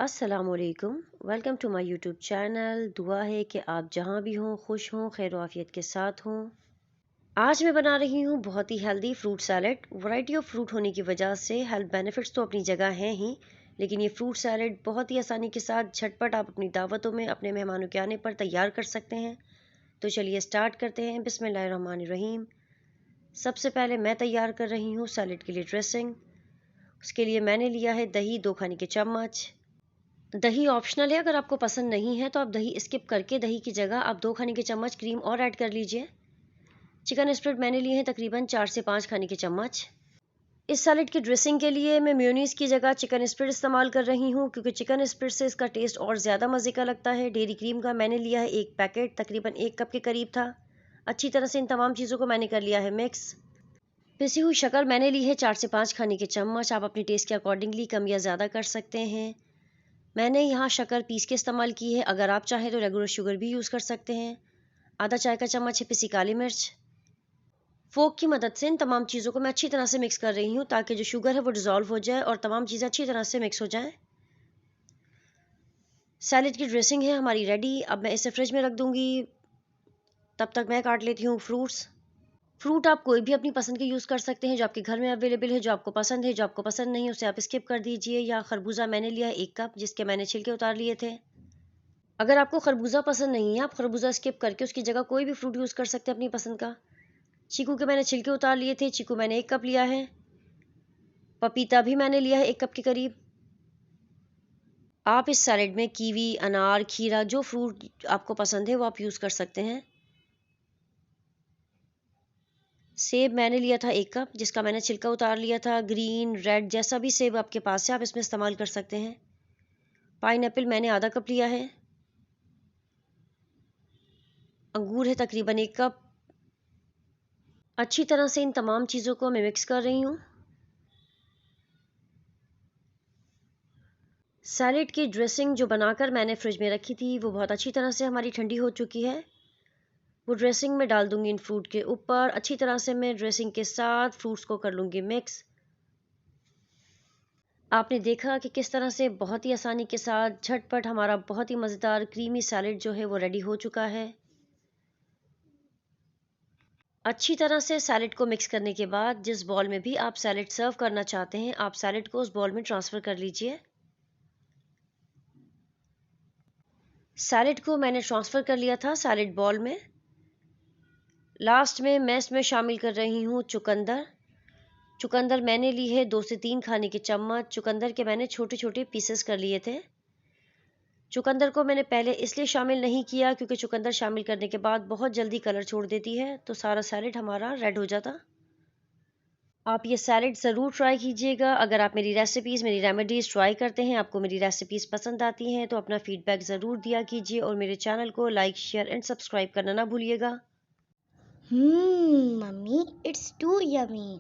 अस्सलामुअलैकुम। Welcome to my YouTube channel. दुआ है कि आप जहां भी हों खुश हों, खैर आफियत के साथ हों। आज मैं बना रही हूं बहुत ही healthy fruit salad. Variety of fruit होने की वजह से हेल्थ बेनिफिट्स तो अपनी जगह हैं ही, लेकिन ये फ्रूट सैलेड बहुत ही आसानी के साथ झटपट आप अपनी दावतों में अपने मेहमानों के आने पर तैयार कर सकते हैं। तो चलिए स्टार्ट करते हैं। बिस्मिल्लाहिर्रहमानिर्रहीम। सबसे पहले मैं तैयार कर रही हूँ सैलेड के लिए ड्रेसिंग। उसके लिए मैंने लिया है दही 2 खाने के चम्मच। दही ऑप्शनल है, अगर आपको पसंद नहीं है तो आप दही स्किप करके दही की जगह आप 2 खाने के चम्मच क्रीम और ऐड कर लीजिए। चिकन स्प्रेड मैंने लिए हैं तकरीबन 4 से 5 खाने के चम्मच। इस सैलेड की ड्रेसिंग के लिए मैं मेयोनीज की जगह चिकन स्प्रेड इस्तेमाल कर रही हूँ, क्योंकि चिकन स्प्रेड से इसका टेस्ट और ज़्यादा मज़े का लगता है। डेयरी क्रीम का मैंने लिया है 1 पैकेट, तकरीबन 1 कप के करीब था। अच्छी तरह से इन तमाम चीज़ों को मैंने कर लिया है मिक्स। पिसी हुई शक्कर मैंने ली है 4 से 5 खाने के चम्मच। आप अपनी टेस्ट के अकॉर्डिंगली कम या ज़्यादा कर सकते हैं। मैंने यहाँ शक्कर पीस के इस्तेमाल की है, अगर आप चाहें तो रेगुलर शुगर भी यूज़ कर सकते हैं। आधा चाय का चम्मच है पिसी काली मिर्च। फोक की मदद से इन तमाम चीज़ों को मैं अच्छी तरह से मिक्स कर रही हूँ, ताकि जो शुगर है वो डिज़ोल्व हो जाए और तमाम चीज़ें अच्छी तरह से मिक्स हो जाएं। सैलेड की ड्रेसिंग है हमारी रेडी। अब मैं इसे फ्रिज में रख दूँगी। तब तक मैं काट लेती हूँ फ्रूट्स। फ्रूट आप कोई भी अपनी पसंद के यूज़ कर सकते हैं, जो आपके घर में अवेलेबल है, जो आपको पसंद है। जो आपको पसंद नहीं है उसे आप स्किप कर दीजिए। या खरबूजा मैंने लिया है 1 कप, जिसके मैंने छिलके उतार लिए थे। अगर आपको खरबूजा पसंद नहीं है, आप खरबूजा स्किप करके उसकी जगह कोई भी फ्रूट यूज़ कर सकते हैं अपनी पसंद का। चीकू के मैंने छिलके उतार लिए थे। चीकू मैंने 1 कप लिया है। पपीता भी मैंने लिया है 1 कप के करीब। आप इस सैलेड में कीवी, अनार, खीरा, जो फ्रूट आपको पसंद है वो आप यूज़ कर सकते हैं। सेब मैंने लिया था 1 कप, जिसका मैंने छिलका उतार लिया था। ग्रीन, रेड, जैसा भी सेब आपके पास है आप इसमें इस्तेमाल कर सकते हैं। पाइनएप्पल मैंने आधा कप लिया है। अंगूर है तकरीबन 1 कप। अच्छी तरह से इन तमाम चीज़ों को मैं मिक्स कर रही हूँ। सैलेड की ड्रेसिंग जो बनाकर मैंने फ्रिज में रखी थी वो बहुत अच्छी तरह से हमारी ठंडी हो चुकी है। वो ड्रेसिंग में डाल दूंगी इन फ्रूट के ऊपर। अच्छी तरह से मैं ड्रेसिंग के साथ फ्रूट्स को कर लूँगी मिक्स। आपने देखा कि किस तरह से बहुत ही आसानी के साथ झटपट हमारा बहुत ही मज़ेदार क्रीमी सैलेड जो है वो रेडी हो चुका है। अच्छी तरह से सैलेड को मिक्स करने के बाद जिस बॉल में भी आप सैलेड सर्व करना चाहते हैं, आप सैलेड को उस बॉल में ट्रांसफ़र कर लीजिए। सैलेड को मैंने ट्रांसफ़र कर लिया था सैलेड बॉल में। लास्ट में मैं इसमें शामिल कर रही हूँ चुकंदर। चुकंदर मैंने ली है 2 से 3 खाने के चम्मच। चुकंदर के मैंने छोटे छोटे पीसेस कर लिए थे। चुकंदर को मैंने पहले इसलिए शामिल नहीं किया क्योंकि चुकंदर शामिल करने के बाद बहुत जल्दी कलर छोड़ देती है, तो सारा सैलेड हमारा रेड हो जाता। आप ये सैलेड ज़रूर ट्राई कीजिएगा। अगर आप मेरी रेसिपीज़, मेरी रेमेडीज़ ट्राई करते हैं, आपको मेरी रेसिपीज़ पसंद आती हैं, तो अपना फीडबैक ज़रूर दिया कीजिए और मेरे चैनल को लाइक, शेयर एंड सब्सक्राइब करना ना भूलिएगा। Mummy, it's too yummy.